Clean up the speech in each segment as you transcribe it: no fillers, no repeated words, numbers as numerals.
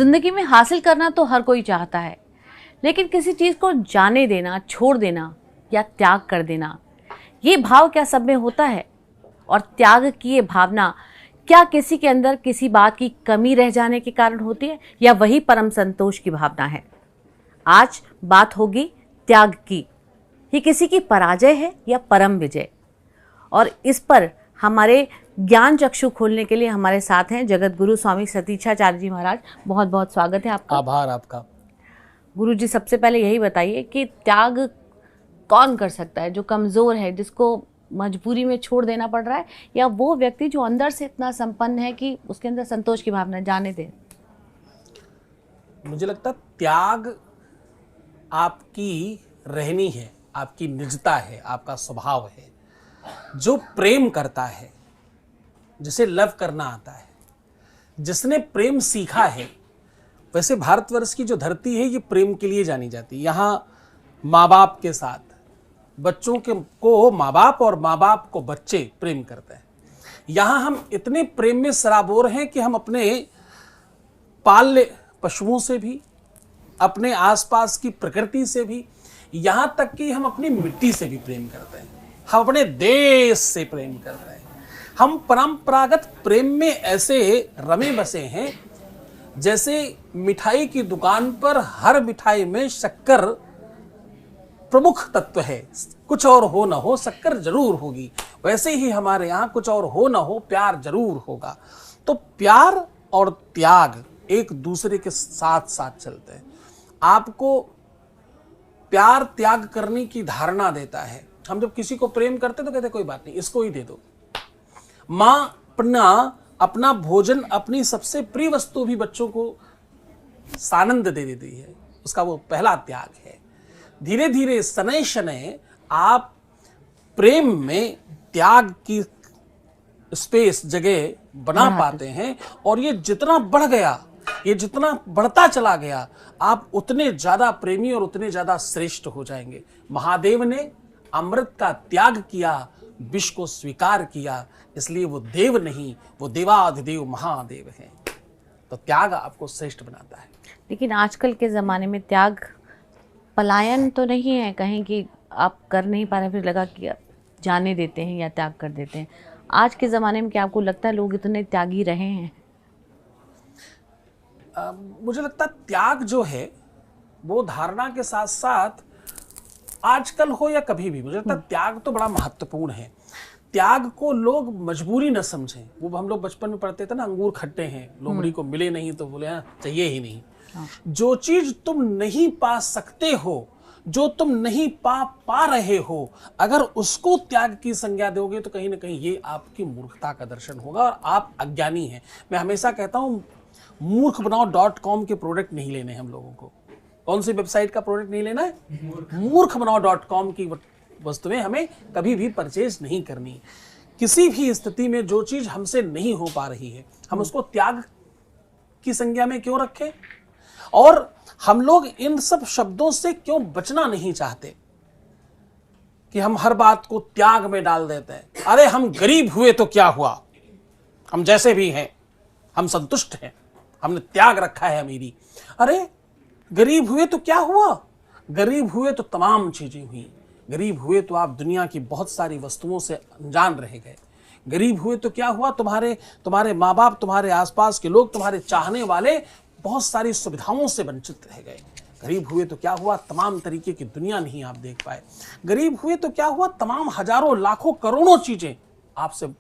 जिंदगी में हासिल करना तो हर कोई चाहता है, लेकिन किसी चीज़ को जाने देना, छोड़ देना या त्याग कर देना, ये भाव क्या सब में होता है? और त्याग की ये भावना क्या किसी के अंदर किसी बात की कमी रह जाने के कारण होती है या वही परम संतोष की भावना है? आज बात होगी त्याग की। ये किसी की पराजय है या परम विजय? और इस पर हमारे ज्ञान चक्षु खोलने के लिए हमारे साथ हैं जगत गुरु स्वामी सतीक्षाचार्य जी महाराज। बहुत बहुत स्वागत है आपका। आभार आपका। गुरु जी, सबसे पहले यही बताइए कि त्याग कौन कर सकता है? जो कमज़ोर है, जिसको मजबूरी में छोड़ देना पड़ रहा है, या वो व्यक्ति जो अंदर से इतना संपन्न है कि उसके अंदर संतोष की भावना? जाने दें। मुझे लगता है त्याग आपकी रहनी है, आपकी निजता है, आपका स्वभाव है। जो प्रेम करता है, जिसे लव करना आता है, जिसने प्रेम सीखा है, वैसे भारतवर्ष की जो धरती है ये प्रेम के लिए जानी जाती है। यहाँ माँ बाप के साथ बच्चों को माँ बाप और माँ बाप को बच्चे प्रेम करते हैं। यहाँ हम इतने प्रेम में सराबोर हैं कि हम अपने पाल्य पशुओं से भी, अपने आसपास की प्रकृति से भी, यहाँ तक कि हम अपनी मिट्टी से भी प्रेम करते हैं। हम अपने देश से प्रेम करते हैं। हम परंपरागत प्रेम में ऐसे रमे बसे हैं जैसे मिठाई की दुकान पर हर मिठाई में शक्कर प्रमुख तत्व है। कुछ और हो ना हो, शक्कर जरूर होगी। वैसे ही हमारे यहाँ कुछ और हो ना हो, प्यार जरूर होगा। तो प्यार और त्याग एक दूसरे के साथ साथ चलते हैं। आपको प्यार त्याग करने की धारणा देता है। हम जब किसी को प्रेम करते तो कहते कोई बात नहीं, इसको ही दे दो। माँ अपना भोजन, अपनी सबसे प्रिय वस्तु भी बच्चों को सानंद दे देती है। उसका वो पहला त्याग है। धीरे धीरे शनैः शनैः आप प्रेम में त्याग की स्पेस, जगह बना पाते हैं। और ये जितना बढ़ गया, ये जितना बढ़ता चला गया, आप उतने ज्यादा प्रेमी और उतने ज्यादा श्रेष्ठ हो जाएंगे। महादेव ने अमृत का त्याग किया, विष को स्वीकार किया, इसलिए वो देव नहीं, वो देवाधिदेव महादेव हैं। तो त्याग आपको श्रेष्ठ बनाता है। लेकिन आजकल के ज़माने में त्याग पलायन तो नहीं है कहीं कि आप कर नहीं पा रहे, फिर लगा कि जाने देते हैं या त्याग कर देते हैं। आज के ज़माने में क्या आपको लगता है लोग इतने त्यागी रहे हैं? मुझे लगता है त्याग जो है वो धारणा के साथ साथ आजकल हो या कभी भी, मुझे लगता है त्याग तो बड़ा महत्वपूर्ण है। त्याग को लोग मजबूरी न समझें। वो हम लोग बचपन में पढ़ते थे ना, अंगूर खट्टे हैं, लोमड़ी को मिले नहीं तो बोले चाहिए ही नहीं। जो चीज तुम नहीं पा सकते हो, जो तुम नहीं पा रहे हो, अगर उसको त्याग की संज्ञा दोगे तो कहीं ना कहीं ये आपकी मूर्खता का दर्शन होगा और आप अज्ञानी हैं। मैं हमेशा कहता हूं मूर्खबनाओ.com के प्रोडक्ट नहीं लेने हम लोगों को। कौन सी वेबसाइट का प्रोडक्ट नहीं लेना है? मूर्खबनाओ.com की वस्तुएं हमें कभी भी परचेज नहीं करनी। किसी भी स्थिति में जो चीज हमसे नहीं हो पा रही है, हम उसको त्याग की संज्ञा में क्यों रखें? और हम लोग इन सब शब्दों से क्यों बचना नहीं चाहते कि हम हर बात को त्याग में डाल देते हैं। अरे हम गरीब हुए तो क्या हुआ, हम जैसे भी हैं हम संतुष्ट हैं, हमने त्याग रखा है अमीरी। अरे गरीब हुए तो क्या हुआ? गरीब हुए तो तमाम चीजें हुई। गरीब हुए तो आप दुनिया की बहुत सारी वस्तुओं से अनजान रह गए। गरीब हुए तो क्या हुआ? तुम्हारे माँ बाप, तुम्हारे आसपास के लोग, तुम्हारे चाहने वाले बहुत सारी सुविधाओं से वंचित रह गए। गरीब हुए तो क्या हुआ? तमाम तरीके की दुनिया नहीं आप देख पाए। गरीब हुए तो क्या हुआ? तमाम हजारों, लाखों, करोड़ों चीजें आपसे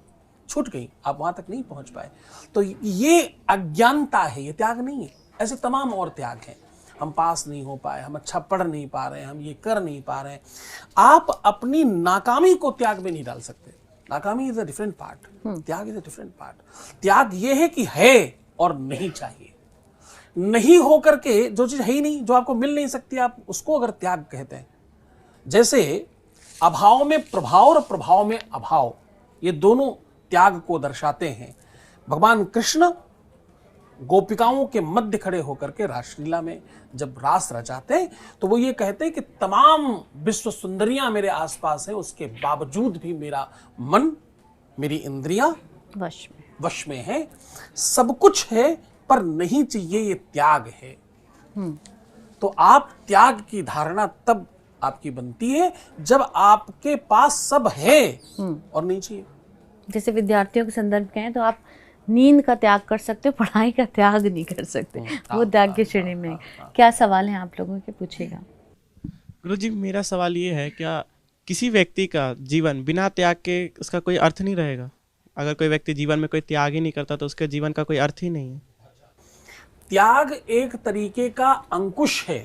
छूट गई, आप वहां तक नहीं पहुंच पाए। तो ये अज्ञानता है, ये त्याग नहीं है। ऐसे तमाम और त्याग हैं। हम पास नहीं हो पाए, हम अच्छा पढ़ नहीं पा रहे हैं, हम ये कर नहीं पा रहे हैं। आप अपनी नाकामी को त्याग में नहीं डाल सकते। नाकामी इज अ डिफरेंट पार्ट, त्याग इज अ डिफरेंट पार्ट। त्याग ये है कि है और नहीं चाहिए। नहीं हो करके जो चीज है ही नहीं, जो आपको मिल नहीं सकती, आप उसको अगर त्याग कहते हैं। जैसे अभाव में प्रभाव और प्रभाव में अभाव, ये दोनों त्याग को दर्शाते हैं। भगवान कृष्ण गोपिकाओं के मध्य खड़े होकर के रासलीला में जब रास रचाते हैं तो वो ये कहते हैं कि तमाम विश्व सुंदरियां मेरे आसपास है, उसके बावजूद भी मेरा मन, मेरी इंद्रियां वश में है। सब कुछ है पर नहीं चाहिए, ये त्याग है। तो आप त्याग की धारणा तब आपकी बनती है जब आपके पास सब है और नहीं चाहिए। जैसे विद्यार्थियों के संदर्भ के हैं तो आप नींद का त्याग कर सकते हो, पढ़ाई का त्याग नहीं कर सकते, वो त्याग की श्रेणी में। क्या सवाल है आप लोगों के, पूछेगा। गुरुजी, मेरा सवाल ये है, क्या किसी व्यक्ति का जीवन बिना त्याग के उसका कोई अर्थ नहीं रहेगा? अगर कोई व्यक्ति जीवन में कोई त्याग ही नहीं करता तो उसके जीवन का कोई अर्थ ही नहीं है। त्याग एक तरीके का अंकुश है,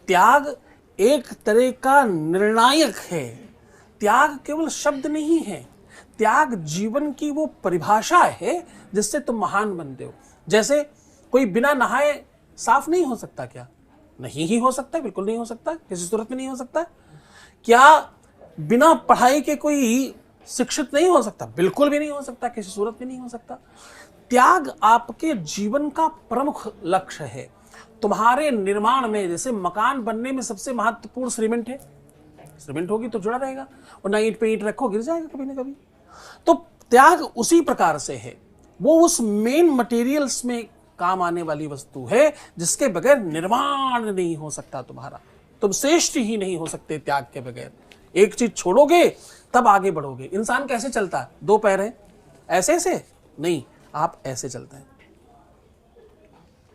त्याग एक तरह का निर्णायक है। त्याग केवल शब्द नहीं है, त्याग जीवन की वो परिभाषा है जिससे तुम महान बनते हो। जैसे कोई बिना नहाए साफ नहीं हो सकता क्या? नहीं ही हो सकता, बिल्कुल नहीं हो सकता, किसी सूरत में नहीं हो सकता। क्या बिना पढ़ाई के कोई शिक्षित नहीं हो सकता? बिल्कुल भी नहीं हो सकता, किसी सूरत में नहीं हो सकता। त्याग आपके जीवन का प्रमुख लक्ष्य है। तुम्हारे निर्माण में, जैसे मकान बनने में सबसे महत्वपूर्ण सीमेंट है, सीमेंट होगी तो जुड़ा रहेगा, और ना ईंट पे ईंट रखो गिर जाएगा कभी ना कभी। तो त्याग उसी प्रकार से है, वो उस मेन मटेरियल्स में काम आने वाली वस्तु है जिसके बगैर निर्माण नहीं हो सकता तुम्हारा। तुम श्रेष्ठ ही नहीं हो सकते त्याग के बगैर। एक चीज छोड़ोगे तब आगे बढ़ोगे। इंसान कैसे चलता है? दो पैर हैं, ऐसे ऐसे नहीं, आप ऐसे चलते हैं।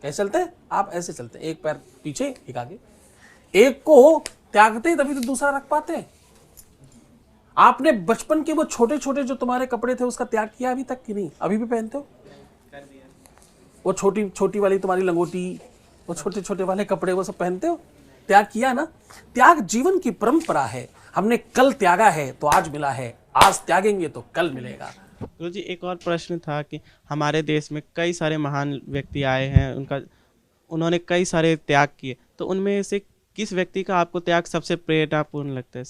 कैसे चलते हैं? आप ऐसे चलते हैं, एक पैर पीछे एक आगे। एक को त्यागते तभी तो दूसरा रख पाते हैं। आपने बचपन के वो छोटे छोटे जो तुम्हारे कपड़े थे उसका त्याग किया अभी तक कि नहीं? अभी भी पहनते हो? वो छोटी छोटी वाली तुम्हारी लंगोटी, वो छोटे छोटे वाले कपड़े, वो सब पहनते हो? त्याग किया ना? त्याग जीवन की परंपरा है। हमने कल त्यागा है तो आज मिला है, आज त्यागेंगे तो कल मिलेगा। गुरुजी, एक और प्रश्न था कि हमारे देश में कई सारे महान व्यक्ति आए हैं, उन्होंने कई सारे त्याग किए, तो उनमें से किस व्यक्ति का आपको त्याग सबसे प्रेरणापूर्ण लगता है?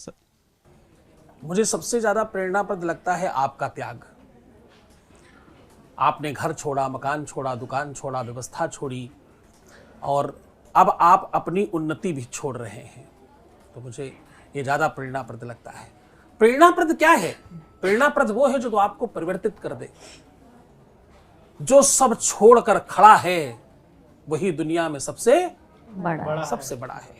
मुझे सबसे ज्यादा प्रेरणाप्रद लगता है आपका त्याग। आपने घर छोड़ा, मकान छोड़ा, दुकान छोड़ा, व्यवस्था छोड़ी, और अब आप अपनी उन्नति भी छोड़ रहे हैं। तो मुझे ये ज्यादा प्रेरणाप्रद लगता है। प्रेरणाप्रद क्या है? प्रेरणाप्रद वो है जो आपको परिवर्तित कर दे। जो सब छोड़कर खड़ा है वही दुनिया में सबसे बड़ा है।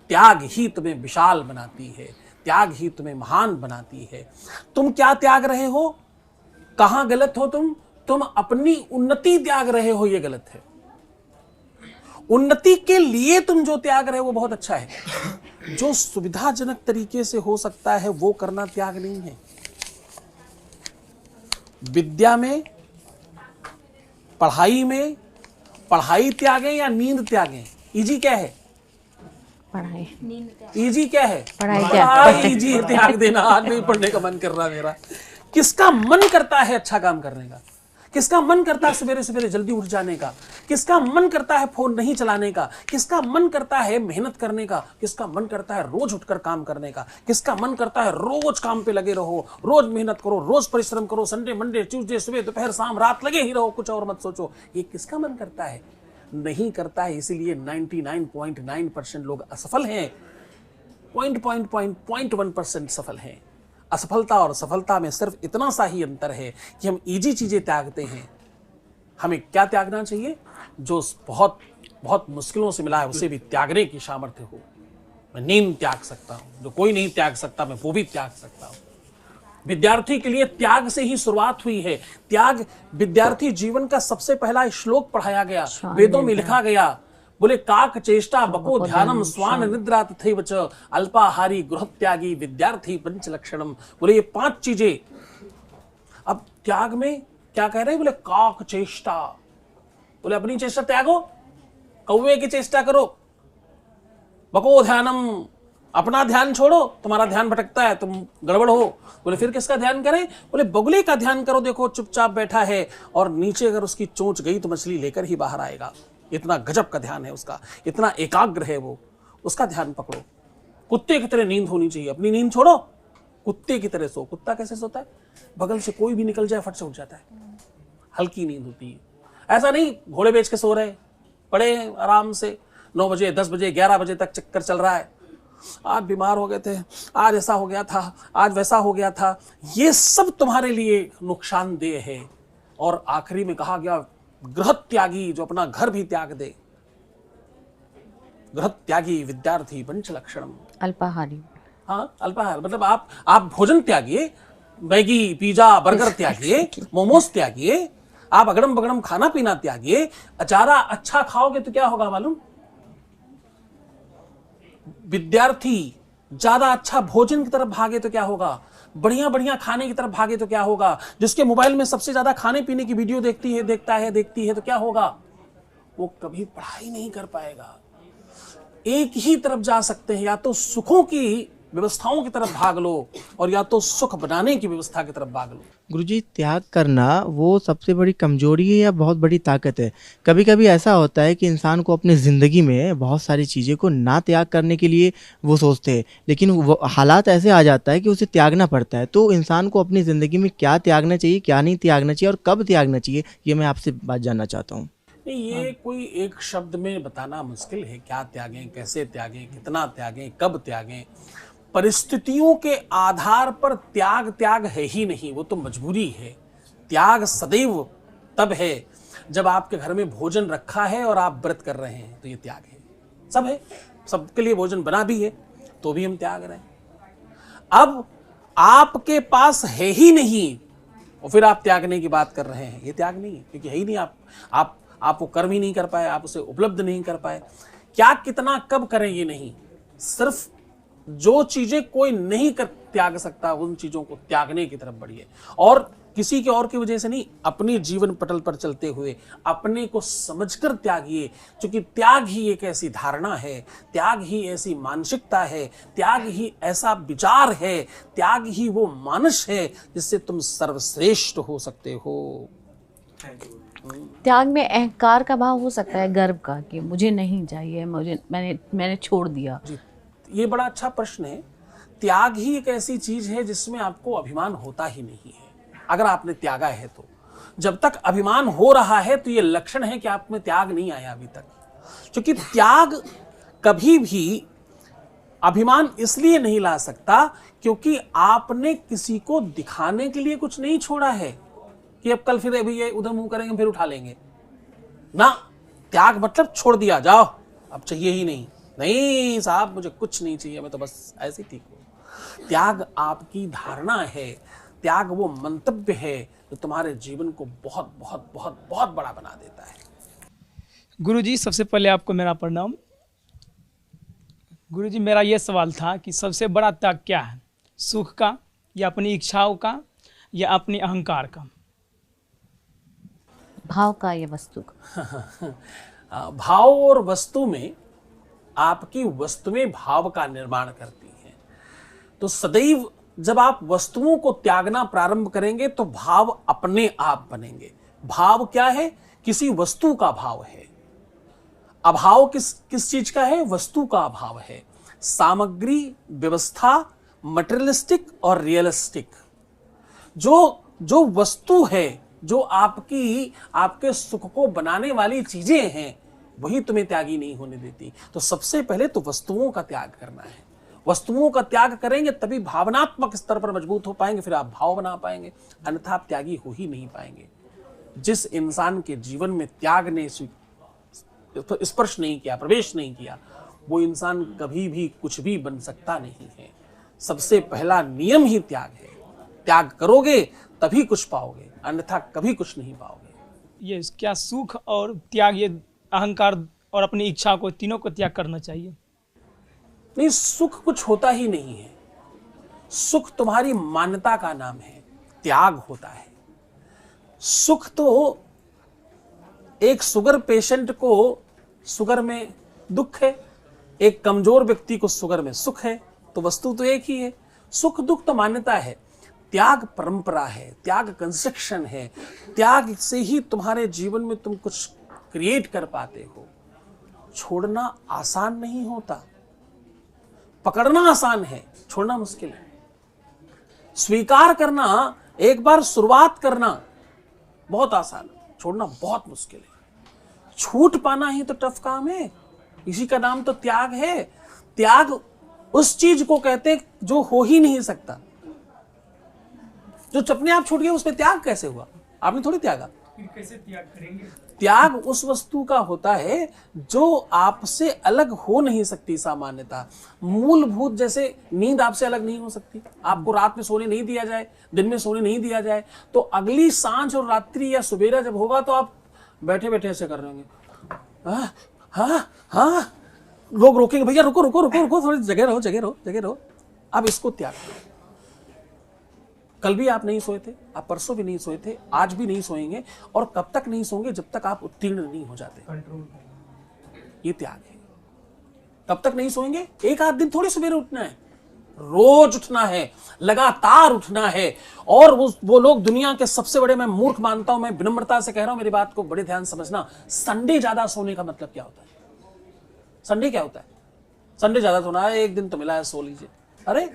त्याग ही तुम्हें विशाल बनाती है, त्याग ही तुम्हें महान बनाती है। तुम क्या त्याग रहे हो? कहां गलत हो तुम अपनी उन्नति त्याग रहे हो, ये गलत है। उन्नति के लिए तुम जो त्याग रहे हो वो बहुत अच्छा है। जो सुविधाजनक तरीके से हो सकता है वो करना त्याग नहीं है। विद्या में, पढ़ाई में, पढ़ाई त्यागें या नींद त्यागें? इजी क्या है? पढ़ाई। इजी क्या है? पढ़ाई। इजी त्याग देना। आज नहीं पढ़ने का मन कर रहा मेरा। किसका मन करता है अच्छा काम करने का? किसका मन करता है सवेरे सवेरे जल्दी उठ जाने का? किसका मन करता है फोन नहीं चलाने का? किसका मन करता है मेहनत करने का? किसका मन करता है रोज उठकर काम करने का? किसका मन करता है रोज काम पे लगे रहो, रोज मेहनत करो, रोज परिश्रम करो, संडे मंडे ट्यूसडे सुबह दोपहर शाम रात लगे ही रहो, कुछ और मत सोचो? ये किसका मन करता है? नहीं करता है। इसीलिए 99.9% लोग असफल हैं, 0.1% सफल हैं। असफलता और सफलता में सिर्फ इतना सा ही अंतर है कि हम इजी चीजें त्यागते हैं। हमें क्या त्यागना चाहिए? जो बहुत बहुत मुश्किलों से मिला है उसे भी त्यागने की सामर्थ्य हो। मैं नींद त्याग सकता हूं, जो कोई नहीं त्याग सकता मैं वो भी त्याग सकता हूं। विद्यार्थी के लिए त्याग से ही शुरुआत हुई है। त्याग विद्यार्थी जीवन का सबसे पहला श्लोक पढ़ाया गया, वेदों में लिखा गया। बोले काक चेष्टा बको ध्यानम स्वान निद्रा तथैव च अल्पाहारी गृह त्यागी विद्यार्थी पंच लक्षणम। बोले ये 5 चीजें। अब त्याग में क्या कह रहे हैं? बोले काक चेष्टा, बोले अपनी चेष्टा त्यागो, कौवे की चेष्टा करो। बको ध्यानम, अपना ध्यान छोड़ो, तुम्हारा ध्यान भटकता है, तुम गड़बड़ हो। बोले फिर किसका ध्यान करें? बोले बगुले का ध्यान करो, देखो चुपचाप बैठा है और नीचे अगर उसकी चोंच गई तो मछली लेकर ही बाहर आएगा। इतना गजब का ध्यान है उसका, इतना एकाग्र है वो, उसका ध्यान पकड़ो। कुत्ते की तरह नींद होनी चाहिए, अपनी नींद छोड़ो, कुत्ते की तरह सो। कुत्ता कैसे सोता है? बगल से कोई भी निकल जाए फट से उठ जाता है, हल्की नींद होती है। ऐसा नहीं घोड़े बेच के सो रहे, पड़े आराम से 9 बजे 10 बजे 11 बजे तक चक्कर चल रहा है। आज बीमार हो गए थे, आज ऐसा हो गया था, आज वैसा हो गया था। ये सब तुम्हारे लिए नुकसानदेह है। और आखिरी में कहा गया गृह त्यागी जो अपना घर भी त्याग दे, गृह त्यागी विद्यार्थी पंच लक्षणम। अल्पाहारी। हाँ, अल्पाहार मतलब आप भोजन त्यागिए, मैगी पिज्जा बर्गर त्यागिए, मोमोज त्यागिए, आप अगड़म बगड़म खाना पीना त्यागिए। अचारा अच्छा खाओगे तो क्या होगा मालूम? विद्यार्थी ज्यादा अच्छा भोजन की तरफ भागे तो क्या होगा? बढ़िया बढ़िया खाने की तरफ भागे तो क्या होगा? जिसके मोबाइल में सबसे ज्यादा खाने पीने की वीडियो देखती है तो क्या होगा? वो कभी पढ़ाई नहीं कर पाएगा। एक ही तरफ जा सकते हैं, या तो सुखों की व्यवस्थाओं की तरफ भाग लो और या तो सुख बनाने की व्यवस्था की तरफ भाग लो। गुरुजी, त्याग करना वो सबसे बड़ी कमजोरी है या बहुत बड़ी ताकत है? कभी कभी ऐसा होता है कि इंसान को अपनी ज़िंदगी में बहुत सारी चीज़ें को ना त्याग करने के लिए वो सोचते हैं, लेकिन वो हालात ऐसे आ जाता है कि उसे त्यागना पड़ता है। तो इंसान को अपनी ज़िंदगी में क्या त्यागना चाहिए, क्या नहीं त्यागना चाहिए और कब त्यागना चाहिए, ये मैं आपसे बात जानना चाहता हूँ। नहीं, ये कोई एक शब्द में बताना मुश्किल है। क्या त्यागें, कैसे त्यागें, कितना त्यागें, कब त्यागें। परिस्थितियों के आधार पर त्याग है ही नहीं, वो तो मजबूरी है। त्याग सदैव तब है जब आपके घर में भोजन रखा है और आप व्रत कर रहे हैं, तो ये त्याग है। सब है, सबके लिए भोजन बना भी है तो भी हम त्याग रहे हैं। अब आपके पास है ही नहीं और फिर आप त्यागने की बात कर रहे हैं, ये त्याग नहीं है, क्योंकि है ही नहीं। आप वो कर्म ही नहीं कर पाए, आप उसे उपलब्ध नहीं कर पाए। क्या, कितना, कब करें, ये नहीं। सिर्फ जो चीजें कोई नहीं कर त्याग सकता, उन चीजों को त्यागने की तरफ बढ़िए। और किसी के और की वजह से नहीं, अपनी जीवन पटल पर चलते हुए अपने को समझकर त्यागिए। क्योंकि त्याग ही एक ऐसी धारणा है, त्याग ही ऐसी मानसिकता है, त्याग ही ऐसा विचार है, त्याग ही वो मानस है जिससे तुम सर्वश्रेष्ठ हो सकते हो। त्याग में अहंकार का भाव हो सकता है, गर्व का, कि मुझे नहीं चाहिए, मैंने छोड़ दिया। जी, ये बड़ा अच्छा प्रश्न है। त्याग ही एक ऐसी चीज है जिसमें आपको अभिमान होता ही नहीं है, अगर आपने त्यागा है तो। जब तक अभिमान हो रहा है तो ये लक्षण है कि आप में त्याग नहीं आया अभी तक। क्योंकि त्याग कभी भी अभिमान इसलिए नहीं ला सकता क्योंकि आपने किसी को दिखाने के लिए कुछ नहीं छोड़ा है कि अब कल फिर अभी ये उधर मुंह करेंगे फिर उठा लेंगे ना। त्याग मतलब छोड़ दिया, जाओ अब चाहिए ही नहीं, नहीं साहब मुझे कुछ नहीं चाहिए, मैं तो बस ऐसे ठीक हूं। त्याग आपकी धारणा है, त्याग वो मंतव्य है जो तुम्हारे जीवन को बहुत बहुत बहुत बहुत बड़ा बना देता है। गुरुजी, सबसे पहले आपको मेरा प्रणाम। गुरुजी, मेरा ये सवाल था कि सबसे बड़ा त्याग क्या है, सुख का या अपनी इच्छाओं का या अपने अहंकार का? भाव का या वस्तु का? भाव और वस्तु में आपकी वस्तुएं भाव का निर्माण करती हैं। तो सदैव जब आप वस्तुओं को त्यागना प्रारंभ करेंगे तो भाव अपने आप बनेंगे। भाव क्या है? किसी वस्तु का भाव है। अभाव किस चीज का है? वस्तु का अभाव है। सामग्री, व्यवस्था, मटेरियलिस्टिक और रियलिस्टिक। जो वस्तु है, जो आपके सुख को बनाने वाली चीजें हैं, वही तुम्हें त्यागी नहीं होने देती। तो सबसे पहले तो वस्तुओं का त्याग करना है। वस्तुओं का त्याग करेंगे तभी भावनात्मक स्तर पर मजबूत हो पाएंगे, फिर आप भाव बना पाएंगे, अन्यथा आप त्यागी हो ही नहीं पाएंगे। जिस इंसान के जीवन में त्याग ने स्पर्श नहीं किया, प्रवेश नहीं किया, वो इंसान कभी भी कुछ भी बन सकता नहीं है। सबसे पहला नियम ही त्याग है। त्याग करोगे तभी कुछ पाओगे, अन्यथा कभी कुछ नहीं पाओगे। ये क्या सुख और त्याग, ये अहंकार और अपनी इच्छा को, तीनों को त्याग करना चाहिए? नहीं, सुख कुछ होता ही नहीं है। सुख तुम्हारी मान्यता का नाम है, त्याग होता है। सुख तो एक शुगर पेशेंट को शुगर में दुख है, एक कमजोर व्यक्ति को शुगर में सुख है, तो वस्तु तो एक ही है। सुख दुख तो मान्यता है, त्याग परंपरा है, त्याग कंस्ट्रक्शन है। त्याग से ही तुम्हारे जीवन में तुम कुछ क्रिएट कर पाते हो। छोड़ना आसान नहीं होता, पकड़ना आसान है, छोड़ना मुश्किल है। स्वीकार करना, एक बार शुरुआत करना बहुत आसान है, छोड़ना बहुत मुश्किल है। छूट पाना ही तो टफ काम है, इसी का नाम तो त्याग है। त्याग उस चीज को कहते हैं जो हो ही नहीं सकता। जो अपने आप छूट गया उस पर त्याग कैसे हुआ? आपने थोड़ी त्यागा। फिर कैसे त्याग करेंगे? त्याग उस वस्तु का होता है जो आपसे अलग हो नहीं सकती सामान्यतः। मूलभूत जैसे नींद आपसे अलग नहीं हो सकती। आपको रात में सोने नहीं दिया जाए, दिन में सोने नहीं दिया जाए, तो अगली सांझ और रात्रि या सुबेरा जब होगा तो आप बैठे बैठे ऐसे कर रहे होंगे, हाँ हाँ हाँ, लोग रोकेंगे, भैया रुको रुको रुको रुको, थोड़ी जगह रहो जगह रहो जगह रहो। अब इसको त्याग करो। कल भी आप नहीं सोए थे, आप परसों भी नहीं सोए थे, आज भी नहीं सोएंगे, और कब तक नहीं सोएंगे? जब तक आप उत्तीर्ण नहीं हो जाते। ये त्याग है। कब तक नहीं सोएंगे? एक आध दिन थोड़ी सवेरे उठना है, रोज उठना है, लगातार उठना है। और वो लोग दुनिया के सबसे बड़े, मैं मूर्ख मानता हूं, मैं विनम्रता से कह रहा हूं, मेरी बात को बड़े ध्यान समझना। संडे ज्यादा सोने का मतलब क्या होता है? संडे क्या होता है? संडे ज्यादा सोना है, एक दिन तो मिला है, सो लीजिए। अरे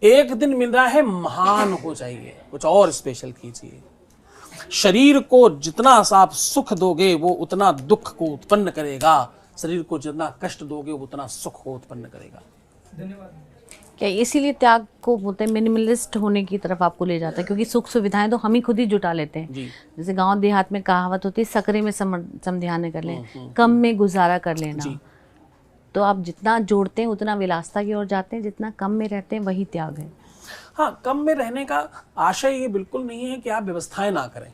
एक दिन मिल रहा है, महान हो जाइए, कुछ और स्पेशल कीजिए। शरीर को जितना आप सुख दोगे वो उतना दुख को उत्पन्न करेगा, शरीर को जितना कष्ट दोगे वो उतना सुख को उत्पन्न करेगा। धन्यवाद। क्या इसीलिए त्याग को बोलते हैं, मिनिमलिस्ट होने की तरफ आपको ले जाता है? क्योंकि सुख सुविधाएं तो हम ही खुद ही जुटा लेते हैं। जी। जैसे गांव देहात में कहावत होती है, सकरे में समध्यान कर लें, कम में गुजारा कर लेना। तो आप जितना जोड़ते हैं उतना विलासता की ओर जाते हैं, जितना कम में रहते हैं वही त्याग है। हाँ, कम में रहने का आशय ये बिल्कुल नहीं है कि आप व्यवस्थाएं ना करें।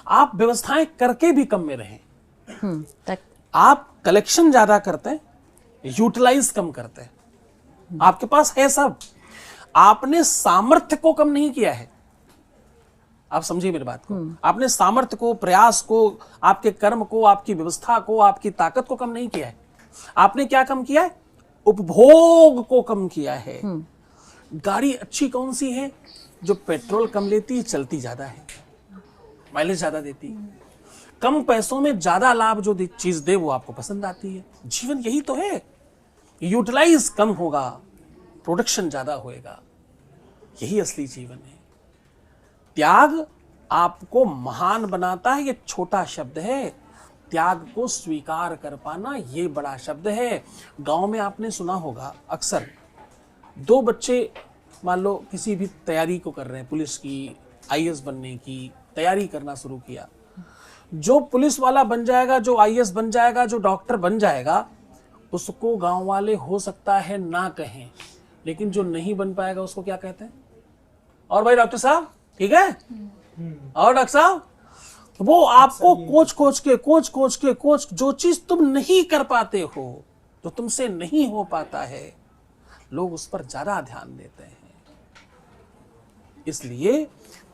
आप व्यवस्थाएं करके भी कम में रहें। आप कलेक्शन ज्यादा करते हैं, यूटिलाइज कम करते हैं। आपके पास है सब, आपने सामर्थ्य को कम नहीं किया है। आप समझिए मेरी बात को। आपने सामर्थ्य को, प्रयास को, आपके कर्म को, आपकी व्यवस्था को, आपकी ताकत को कम नहीं किया है। आपने क्या कम किया है? उपभोग को कम किया है। गाड़ी अच्छी कौन सी है? जो पेट्रोल कम लेती है, चलती ज्यादा है, माइलेज ज्यादा देती है, कम पैसों में ज्यादा लाभ जो चीज दे वो आपको पसंद आती है। जीवन यही तो है। यूटिलाइज कम होगा, प्रोडक्शन ज्यादा होएगा, यही असली जीवन है। त्याग आपको महान बनाता है, ये छोटा शब्द है। त्याग को स्वीकार कर पाना ये बड़ा शब्द है। गांव में आपने सुना होगा अक्सर, दो बच्चे मान लो किसी भी तैयारी को कर रहे हैं, पुलिस की, आईएएस बनने की तैयारी करना शुरू किया। जो पुलिस वाला बन जाएगा, जो आईएएस बन जाएगा, जो डॉक्टर बन जाएगा, उसको गांव वाले हो सकता है ना कहें, लेकिन जो नहीं बन पाएगा उसको क्या कहते हैं? और भाई डॉक्टर साहब ठीक है, और डॉक्टर साहब, वो आपको कोच जो चीज तुम नहीं कर पाते हो, जो तुमसे नहीं हो पाता है, लोग उस पर ज्यादा ध्यान देते हैं। इसलिए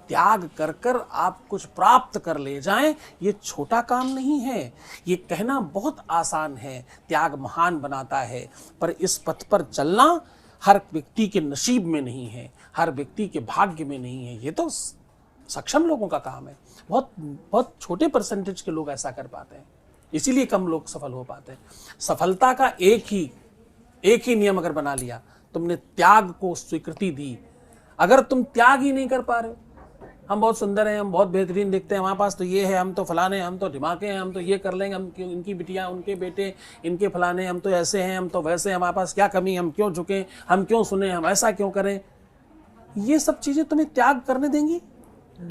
त्याग कर कर आप कुछ प्राप्त कर ले जाएं, ये छोटा काम नहीं है। ये कहना बहुत आसान है, त्याग महान बनाता है, पर इस पथ पर चलना हर व्यक्ति के नसीब में नहीं है, हर व्यक्ति के भाग्य में नहीं है। ये तो सक्षम लोगों का काम है। बहुत बहुत छोटे परसेंटेज के लोग ऐसा कर पाते हैं, इसीलिए कम लोग सफल हो पाते हैं। सफलता का एक ही नियम अगर बना लिया, तुमने त्याग को स्वीकृति दी। अगर तुम त्याग ही नहीं कर पा रहे हो, हम बहुत सुंदर हैं, हम बहुत बेहतरीन दिखते हैं, हमारे पास तो ये है, हम तो फलाने, हम तो दिमागे हैं, हम तो ये कर लेंगे, हम क्यों, इनकी बिटियां, उनके बेटे, इनके फलाने, हम तो ऐसे हैं, हम तो वैसे हैं, हमारे पास क्या कमी, हम क्यों झुकें, हम क्यों सुने, हम ऐसा क्यों करें, ये सब चीजें तुम्हें त्याग करने देंगी?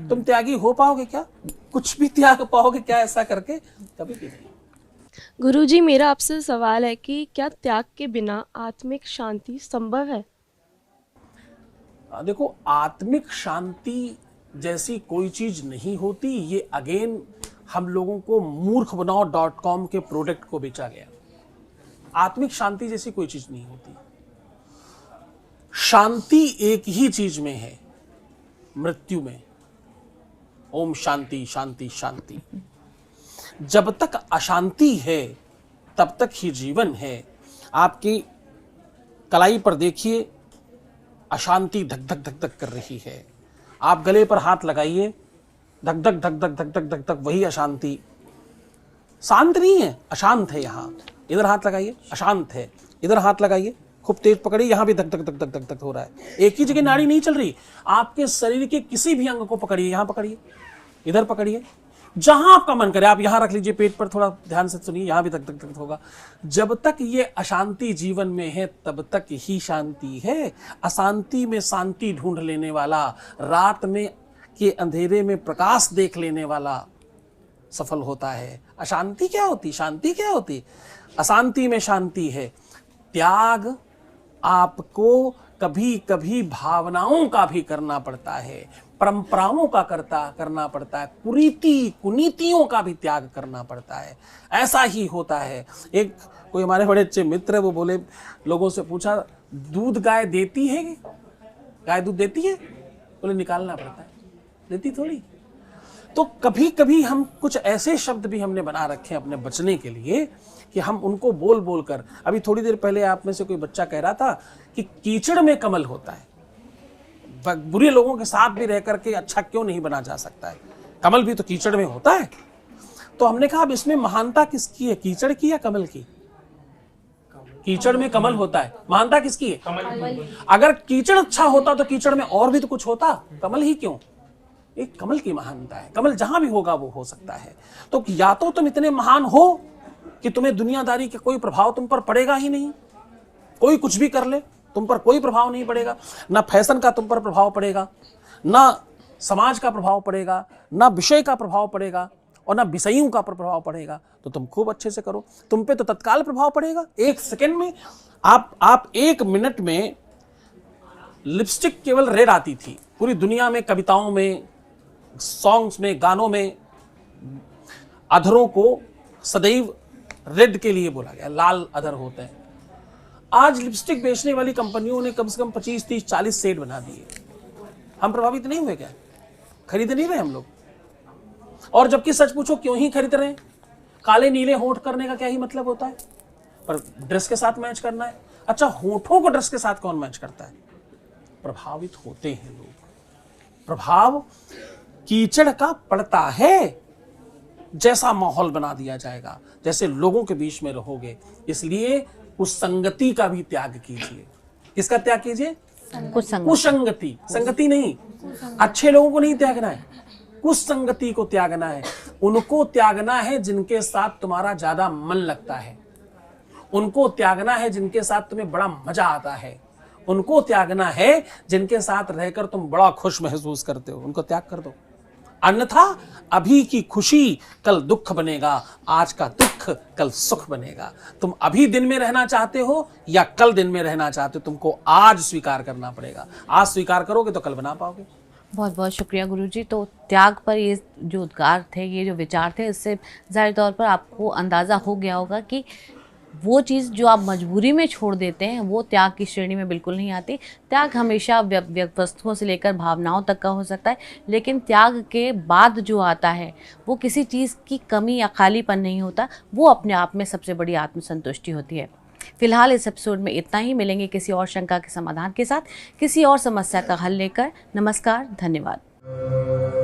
तुम त्यागी हो पाओगे क्या? कुछ भी त्याग पाओगे क्या ऐसा करके? कभी भी नहीं। गुरुजी, मेरा आपसे सवाल है कि क्या त्याग के बिना आत्मिक शांति संभव है? देखो, आत्मिक शांति जैसी कोई चीज नहीं होती। ये अगेन हम लोगों को मूर्खबनाओ.com के प्रोडक्ट को बेचा गया। आत्मिक शांति जैसी कोई चीज नहीं होती। शांति एक ही चीज में है, मृत्यु में। ओम शांति शांति शांति। जब तक अशांति है तब तक ही जीवन है। आपकी कलाई पर देखिए, अशांति धक धक धक धक कर रही है। आप गले पर हाथ लगाइए, धक धक धक धक धक धक धक धक, वही अशांति। शांत नहीं है, अशांत है। यहाँ इधर हाथ लगाइए, अशांत है। इधर हाथ लगाइए, खूब तेज पकड़िए, यहाँ भी धक धक धक धक धक धक हो रहा है। एक ही जगह नाड़ी नहीं चल रही। आपके शरीर के किसी भी अंग को पकड़िए, यहाँ पकड़िए, इधर पकड़िए, जहां आपका मन करे आप यहां रख लीजिए। पेट पर थोड़ा ध्यान से सुनिए, यहां भी धक धक धक होगा। जब तक ये अशांति जीवन में है तब तक ही शांति है। अशांति में शांति ढूंढ लेने वाला, रात में के अंधेरे में प्रकाश देख लेने वाला, सफल होता है। अशांति क्या होती, शांति क्या होती? अशांति में शांति है। त्याग आपको कभी कभी भावनाओं का भी करना पड़ता है, परंपराओं का करना पड़ता है, कुनीतियों का भी त्याग करना पड़ता है। ऐसा ही होता है। एक कोई हमारे बड़े अच्छे मित्र, वो बोले, लोगों से पूछा, दूध गाय देती है? गाय दूध देती है? बोले निकालना पड़ता है, देती थोड़ी। तो कभी कभी हम कुछ ऐसे शब्द भी हमने बना रखे हैं अपने बचने के लिए कि हम उनको बोल बोल कर, अभी थोड़ी देर पहले आप में से कोई बच्चा कह रहा था कि कीचड़ में कमल होता है, बुरे लोगों के साथ भी रह करके अच्छा क्यों नहीं बना जा सकता है? कमल भी तो कीचड़ में होता है। तो हमने कहा अब इसमें महानता किसकी है, कीचड़ की या कमल की? कीचड़ में कमल होता है, महानता किसकी है? अगर कीचड़ अच्छा होता तो कीचड़ में और भी तो कुछ होता, कमल ही क्यों? एक कमल की महानता है। कमल जहां भी होगा वो हो सकता है। तो या तो तुम इतने महान हो कि तुम्हें दुनियादारी का कोई प्रभाव तुम पर पड़ेगा ही नहीं, कोई कुछ भी कर ले तुम पर कोई प्रभाव नहीं पड़ेगा, ना फैशन का तुम पर प्रभाव पड़ेगा, ना समाज का प्रभाव पड़ेगा, ना विषय का प्रभाव पड़ेगा और ना विषयों का प्रभाव पड़ेगा। तो तुम खूब अच्छे से करो, तुम पे तो तत्काल प्रभाव पड़ेगा। एक सेकंड में आप 1 मिनट में, लिपस्टिक केवल रेड आती थी पूरी दुनिया में, कविताओं में, सॉन्ग्स में, गानों में अधरों को सदैव रेड के लिए बोला गया, लाल अधर होते हैं। आज लिपस्टिक बेचने वाली कंपनियों ने कम से कम 25, 30, 40 शेड बना दिए। हम प्रभावित नहीं हुए क्या? खरीद नहीं रहे हम लोग? और जबकि सच पूछो क्यों ही खरीद रहे हैं? काले नीले होंठ करने का क्या ही मतलब होता है? पर ड्रेस के साथ मैच करना है। अच्छा, होंठों को ड्रेस के साथ कौन मैच करता है? प्रभावित होते हैं लोग। प्रभाव कीचड़ का पड़ता है। जैसा माहौल बना दिया जाएगा, जैसे लोगों के बीच में रहोगे, इसलिए उस संगति का भी त्याग कीजिए। किसका त्याग कीजिए? कुसंगति। संगति नहीं, अच्छे लोगों को नहीं त्यागना है, कुसंगति को त्यागना है। उनको त्यागना है जिनके साथ तुम्हारा ज्यादा मन लगता है, उनको त्यागना है जिनके साथ तुम्हें बड़ा मजा आता है, उनको त्यागना है जिनके साथ रहकर तुम बड़ा खुश महसूस करते हो, उनको त्याग कर दो। अन्यथा अभी की खुशी कल दुख बनेगा, आज का दुख कल सुख बनेगा। तुम अभी दिन में रहना चाहते हो या कल दिन में रहना चाहते हो, तुमको आज स्वीकार करना पड़ेगा। आज स्वीकार करोगे तो कल बना पाओगे। बहुत बहुत शुक्रिया गुरुजी। तो त्याग पर ये जो उद्गार थे, ये जो विचार थे, इससे जाहिर तौर पर आपको अंदाज़ा हो गया होगा कि वो चीज़ जो आप मजबूरी में छोड़ देते हैं वो त्याग की श्रेणी में बिल्कुल नहीं आती। त्याग हमेशा वस्तुओं से लेकर भावनाओं तक का हो सकता है, लेकिन त्याग के बाद जो आता है वो किसी चीज़ की कमी या खालीपन नहीं होता, वो अपने आप में सबसे बड़ी आत्मसंतुष्टि होती है। फिलहाल इस एपिसोड में इतना ही। मिलेंगे किसी और शंका के समाधान के साथ, किसी और समस्या का हल लेकर। नमस्कार, धन्यवाद।